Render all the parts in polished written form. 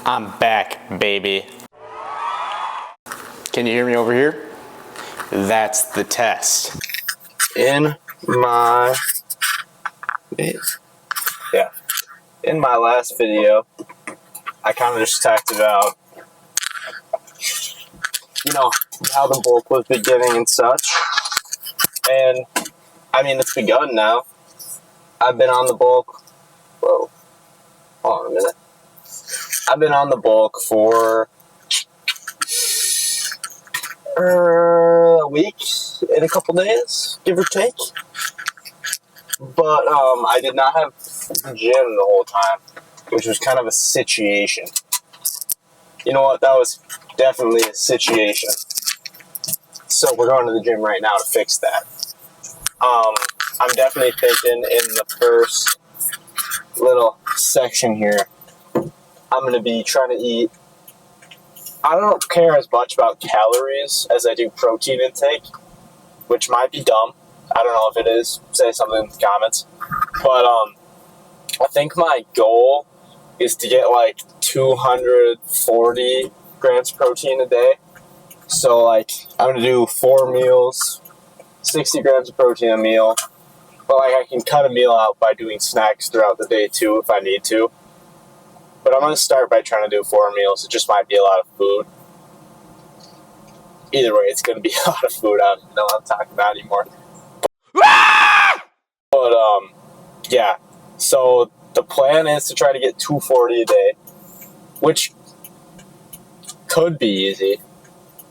I'm back, baby. Can you hear me over here? That's the test. In my last video, I kind of just talked about, how the bulk was beginning and such. And, it's begun now. I've been on the bulk. Whoa. Hold on a minute. I've been on the bulk for a week and a couple days, give or take. But I did not have the gym the whole time, which was kind of a situation. You know what? That was definitely a situation. So we're going to the gym right now to fix that. I'm definitely thinking in the first little section here, I'm going to be trying to eat. I don't care as much about calories as I do protein intake, which might be dumb. I don't know if it is. Say something in the comments. But I think my goal is to get like 240 grams of protein a day. So I'm going to do 4 meals, 60 grams of protein a meal. But I can cut a meal out by doing snacks throughout the day too if I need to. But I'm going to start by trying to do 4 meals. It just might be a lot of food. Either way, it's going to be a lot of food. I don't even know what I'm talking about anymore. But, yeah. So the plan is to try to get 240 a day, which could be easy.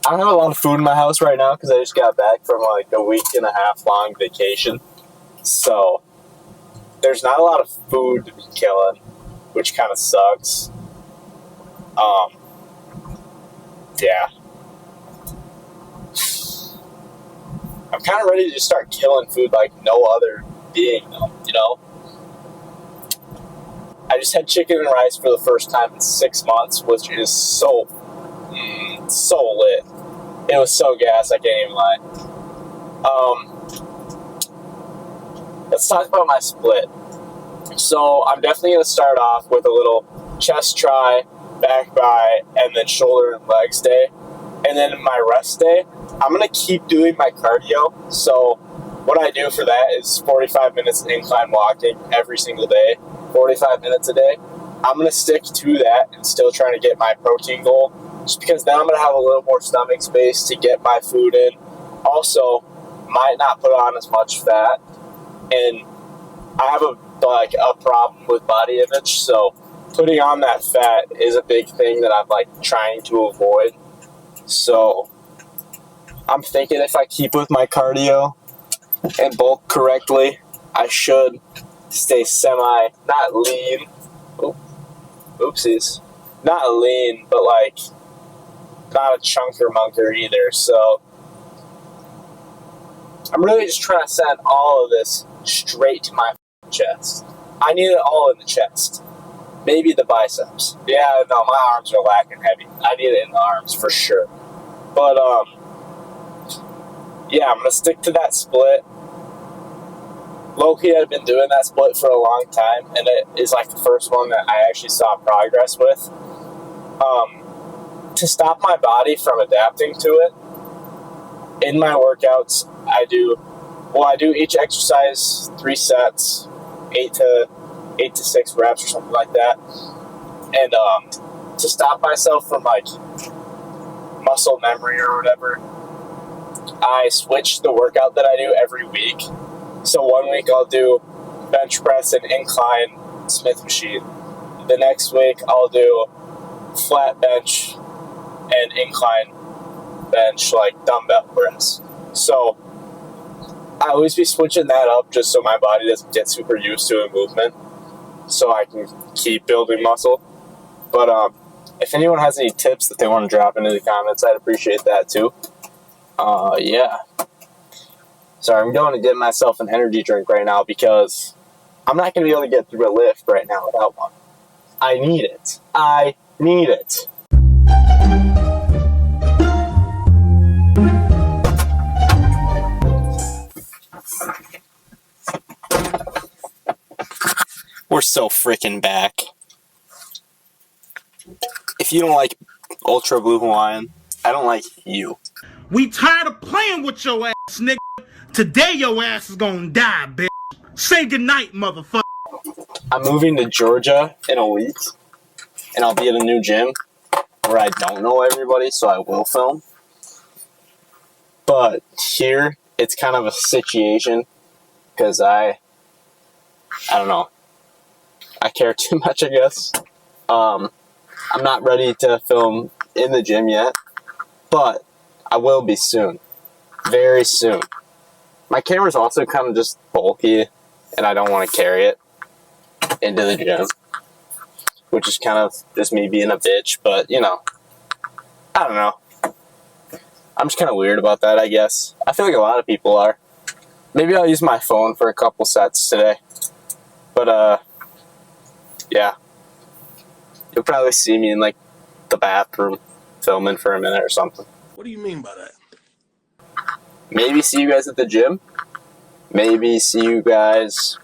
I don't have a lot of food in my house right now because I just got back from a week and a half long vacation. So there's not a lot of food to be killing, which kind of sucks. Yeah. I'm kind of ready to just start killing food like no other being, though, I just had chicken and rice for the first time in 6 months, which is so lit. It was so gas, I can't even lie. Let's talk about my split. So I'm definitely going to start off with a little chest try, back by, and then shoulder and legs day. And then my rest day, I'm going to keep doing my cardio. So what I do for that is 45 minutes of incline walking every single day, 45 minutes a day. I'm going to stick to that and still trying to get my protein goal, just because then I'm going to have a little more stomach space to get my food in. Also, might not put on as much fat. And I have a problem with body image, so putting on that fat is a big thing that I'm trying to avoid. So I'm thinking if I keep with my cardio and bulk correctly, I should stay not lean. Oopsies. Not lean, but not a chunker munker either. So I'm really just trying to send all of this straight to my chest. I need it all in the chest. Maybe the biceps. Yeah, no, my arms are lacking heavy. I need it in the arms for sure. But, yeah, I'm going to stick to that split. Low-key, I've been doing that split for a long time, and it is the first one that I actually saw progress with. To stop my body from adapting to it, in my workouts, I do each exercise 3 sets, 8 to 6 reps or something like that. And to stop myself from muscle memory or whatever, I switch the workout that I do every week. So 1 week I'll do bench press and incline Smith machine. The next week I'll do flat bench and incline bench, dumbbell press. So I always be switching that up just so my body doesn't get super used to a movement, so I can keep building muscle. But if anyone has any tips that they want to drop into the comments, I'd appreciate that too. Yeah. Sorry, I'm going to get myself an energy drink right now because I'm not going to be able to get through a lift right now without one. I need it. I need it. We're so freaking back. if you don't like Ultra Blue Hawaiian, I don't like you. We tired of playing with your ass, nigga. Today your ass is gonna die, bitch. Say goodnight, motherfucker. I'm moving to Georgia in a week, and I'll be at a new gym where I don't know everybody, so I will film. But here, it's kind of a situation because I don't know. I care too much, I guess. I'm not ready to film in the gym yet, but I will be soon. Very soon. My camera's also kind of just bulky, and I don't want to carry it into the gym, which is kind of just me being a bitch, but, you know, I don't know. I'm just kind of weird about that, I guess. I feel like a lot of people are. Maybe I'll use my phone for a couple sets today. But, yeah. You'll probably see me in, like, the bathroom filming for a minute or something. What do you mean by that? Maybe see you guys at the gym. Maybe see you guys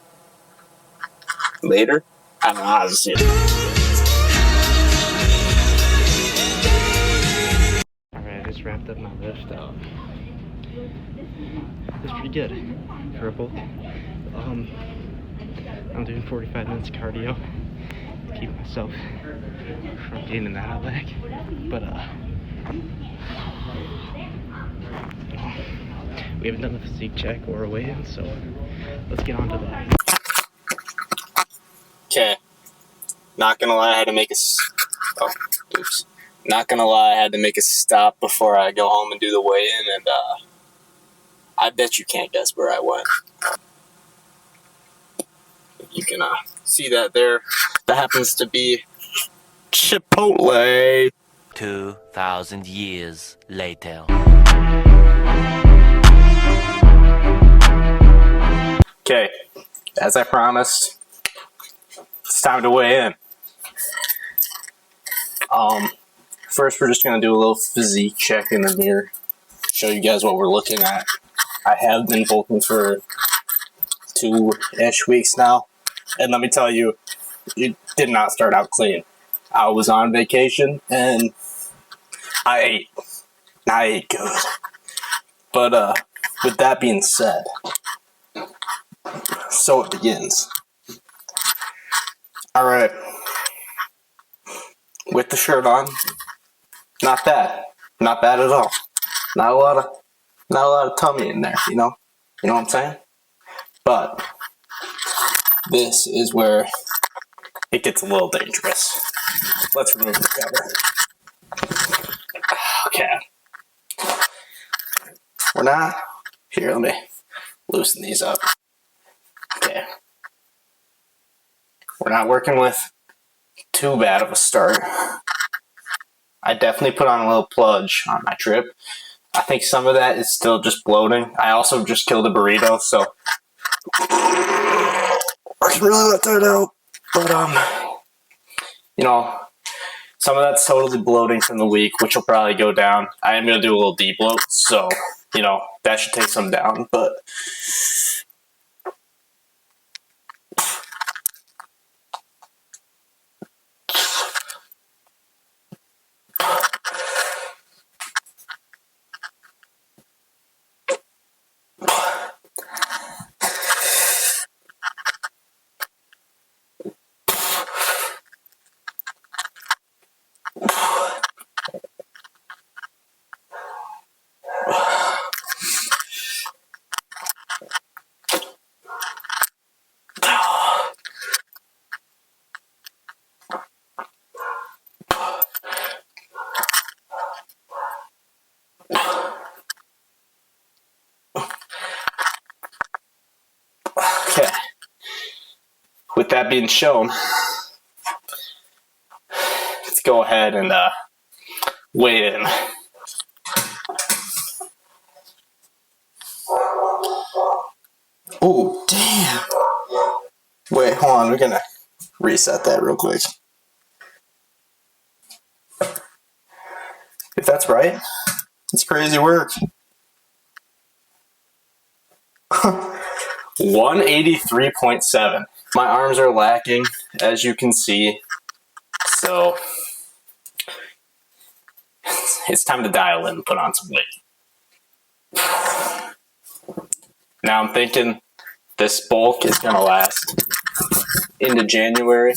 later. I don't know how to see it. Alright, I just wrapped up my lift. It's pretty good for a bulk. I'm doing 45 minutes of cardio to keep myself from gaining that out back. But we haven't done a physique check or a weigh-in, so let's get on to that. Okay. Not gonna lie, I had to make Not gonna lie, I had to make a stop before I go home and do the weigh-in, and I bet you can't guess where I went. You can see that there. That happens to be Chipotle. 2,000 years later. Okay, as I promised, it's time to weigh in. First we're just gonna do a little physique check in the mirror, show you guys what we're looking at. I have been bulking for 2-ish weeks now, and let me tell you, it did not start out clean. I was on vacation and I ate good. But with that being said, so it begins. Alright. With the shirt on, not bad. Not bad at all. Not a lot of tummy in there, you know? You know what I'm saying? But this is where it gets a little dangerous. Let's remove the cover. Okay. We're not. Here, let me loosen these up. Okay. We're not working with too bad of a start. I definitely put on a little plunge on my trip. I think some of that is still just bloating. I also just killed a burrito, so I can really let that out. But you know, some of that's totally bloating from the week, which will probably go down. I am gonna do a little debloat, so you know that should take some down. But okay. With that being shown, let's go ahead and weigh in. Oh, damn. Wait, hold on. We're gonna reset that real quick. If that's right, it's crazy work. 183.7. My arms are lacking, as you can see. So, it's time to dial in and put on some weight. Now I'm thinking this bulk is going to last into January.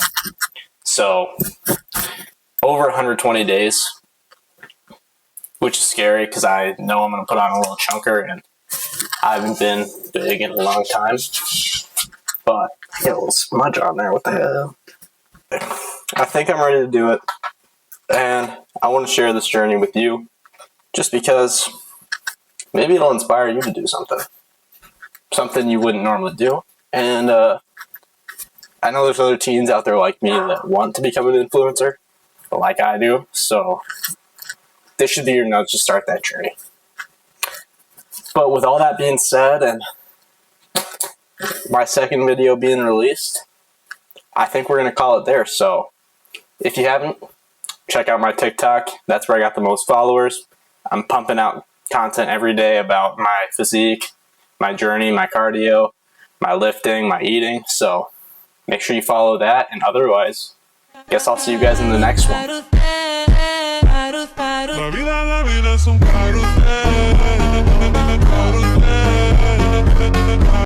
So over 120 days, which is scary because I know I'm going to put on a little chunker, and I haven't been big in a long time. But I get a little smudge on there. What the hell? I think I'm ready to do it. And I want to share this journey with you just because maybe it'll inspire you to do something you wouldn't normally do. And I know there's other teens out there like me that want to become an influencer, like I do. So this should be your nudge to start that journey. But with all that being said, and my second video being released, I think we're going to call it there. So if you haven't, check out my TikTok. That's where I got the most followers. I'm pumping out content every day about my physique, my journey, my cardio, my lifting, my eating. So make sure you follow that. And otherwise, guess I'll see you guys in the next one. La vida es un carrusel.